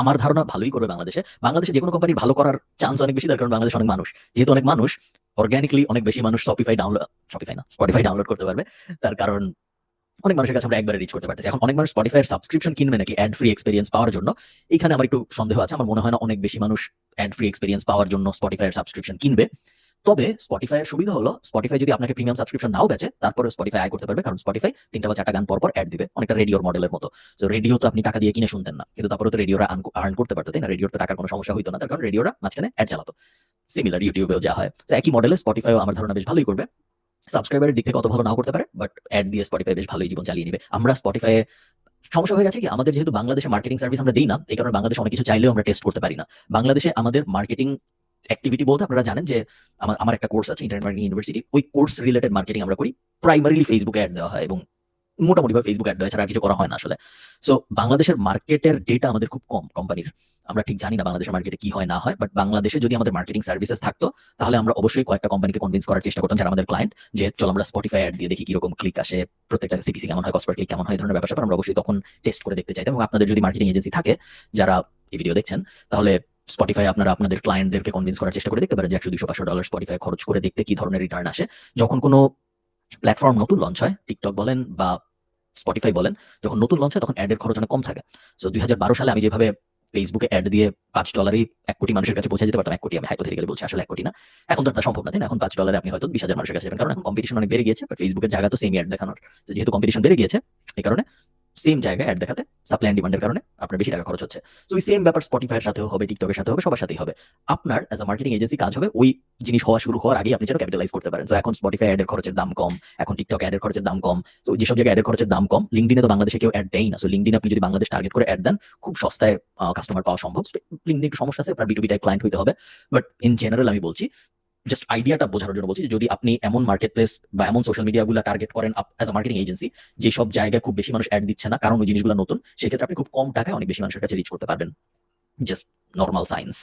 আমার ধারণা ভালোই করবে বাংলাদেশে। বাংলাদেশে যেকোনো কোম্পানির ভালো করার চান্স অনেক বেশি, তার কারণ বাংলাদেশে অনেক মানুষ। যেহেতু অনেক মানুষ, অর্গানিক্যালি অনেক বেশি মানুষ Spotify ডাউনলোড করতে পারবে। তার কারণ অনেক মানুষের কাছে আমরা একবারে রিচ করতে পারতেছি। এখন অনেক মানুষ Spotify এর সাবস্ক্রিপশন কিনবে নাকি অ্যাড ফ্রি এক্সপেরিয়েন্স পাওয়ার জন্য? এখানে আমার একটু সন্দেহ আছে। আমার মনে হয় না অনেক বেশি মানুষ অ্যাড ফ্রি এক্সপেরিয়েন্স পাওয়ার জন্য Spotify এর সাবস্ক্রিপশন কিনবে। তবে Spotify এর সুবিধা হলো Spotify যদি আপনাকে প্রিমিয়াম সাবস্ক্রিপশন নাও বেচে, তারপরেও Spotify আয় করতে পারবে। কারণ Spotify ৩ টা বা ৪ টা গান পর, পর অ্যাড দিবে। অনেকটা রেডিওর মডেলের মতো। সো রেডিও তো আপনি টাকা দিয়ে কিনে শুনতেন না। কিন্তু তারপরেও তো রেডিওরা আর্ন করতে পারত, তাই না? রেডিওর তো টাকার কোনো সমস্যা হইতো না। তার কারণ রেডিওরা মাঝখানে অ্যাড চালাতো। সিমিলার YouTube এও যা হয়। তো একই মডেলে Spotify ও আমার ধারণা বেশ ভালোই করবে। সাবস্ক্রাইবারের দিক থেকে অত ভালো নাও করতে পারে, বাট অ্যাড দিয়ে Spotify বেশ ভালোই জীবন চালিয়ে নিবে। আমরা Spotify এ সমস্যা হয়ে গেছে কি, আমাদের যেহেতু বাংলাদেশে মার্কেটিং সার্ভিস আমরা দেই না, এই কারণে বাংলাদেশে অনেক কিছু চাইলেও আমরা টেস্ট করতে পারি না। বাংলাদেশে আমাদের মার্কেটিং অ্যাক্টিভিটি বলতে আপনারা জানেন যে আমার একটা কোর্স আছে ইন্টারনেট মার্কেটিং ইউনিভার্সিটি। ওই কোর্স রিলেটেড মার্কেটিং আমরা করি। প্রাইমারিলি ফেসবুকে অ্যাড দেওয়া হয় এবং মোটামুটিভাবে ফেসবুক অ্যাড দেওয়া ছাড়া আর কিছু করা হয় না আসলে। সো বাংলাদেশের মার্কেটের ডেটা আমাদের খুব কম কোম্পানির। আমরা ঠিক জানি না বাংলাদেশের মার্কেটে কি হয় না হয়। বাট বাংলাদেশে যদি আমাদের মার্কেটিং সার্ভিসেস থাকতো, তাহলে আমরা অবশ্যই কয়েকটা কোম্পানিকে কনভিন্স করার চেষ্টা করতাম যারা আমাদের ক্লায়েন্ট, যে চলো আমরা Spotify অ্যাড দিয়ে দেখি কিরকম ক্লিক আসে, প্রত্যেকটা সিপিসি কেমন হয়, কস্ট পার ক্লিক কেমন হয়, এই ধরনের ব্যাপার-স্যাপার আমরা অবশ্যই তখন টেস্ট করে দেখতে চাইতাম। এবং আপনাদের যদি মার্কেটিং এজেন্সি থাকে যারা এই ভিডিও দেখছেন, তাহলে Spotify আপনারা আপনাদের ক্লায়েন্টদেরকে কনভিন্স করার চেষ্টা করে দেখতে পারেন যে $100-200 Spotify খরচ করে দেখতে কি ধরনের রিটার্ন আসে। যখন কোনো প্ল্যাটফর্ম নতুন লঞ্চ হয়, টিকটক বলেন বা Spotify বলেন, যখন নতুন লঞ্চ হয় তখন অ্যাড এর খরচ অনেক কম থাকে। সো ২০১২ সালে আমি যেভাবে ফেসবুকে অ্যাড দিয়ে $5 1 কোটি মানুষের কাছে পৌঁছে যেতে পারতাম। 1 কোটি আমি হাইপোথেটিক্যালি বলছি, আসলে 1 কোটি না। এখন তো তা সম্ভব না, তাই না? এখন $5 আপনি হয়তো 20,000 মানুষের কাছে যাবেন। কারণ এখন কম্পিটিশন অনেক বেড়ে গিয়েছে। বাট ফেসবুকের জায়গা তো সেমই অ্যাড দেখানোর। তো যেহেতু কম্পিটিশন বেড়ে গিয়েছে, এই কারণে সেম জায়গায় অ্যাড দেখাতে সাপ্লাই এন্ড ডিমান্ডের কারণে আপনার বেশি টাকা খরচ হচ্ছে। সো ওই সেম ব্যাপার Spotify এর সাথেও হবে, TikTok এর সাথেও হবে, সবার সাথেই হবে। আপনার অ্যাজ আ মার্কেটিং এজেন্সি কাজ হবে ওই জিনিস হওয়া শুরু হওয়ার আগেই আপনি যেন ক্যাপিটালাইজ করতে পারেন। সো এখন Spotify অ্যাড এর খরচের দাম কম, এখন TikTok অ্যাড এর খরচের দাম কম। তো যেসব জায়গায় অ্যাড এর খরচের দাম কম, LinkedIn এ তো বাংলাদেশে কেউ অ্যাড দেয় না। সো LinkedIn আপনি যদি বাংলাদেশ টার্গেট করে অ্যাড দেন, খুব সস্তায় কাস্টমার পাওয়া সম্ভব। LinkedIn একটু সমস্যা আছে, আপনার B2B টাইপ ক্লায়েন্ট হইতে হবে। বাট ইন জেনারেল আমি বলছি, জাস্ট আইডিয়াটা বোঝানোর জন্য বলছি, যে যদি আপনি এমন মার্কেট প্লেস বা এমন সোশ্যাল মিডিয়াগুলো টার্গেট করেন অ্যাজ আ মার্কেটিং এজেন্সি, যেসব জায়গায় খুব বেশি মানুষ অ্যাড দিচ্ছে না কারণ ওই জিনিসগুলো নতুন, সেক্ষেত্রে আপনি খুব কম টাকায় অনেক বেশি মানুষের কাছে রিচ করতে পারবেন। Just normal science.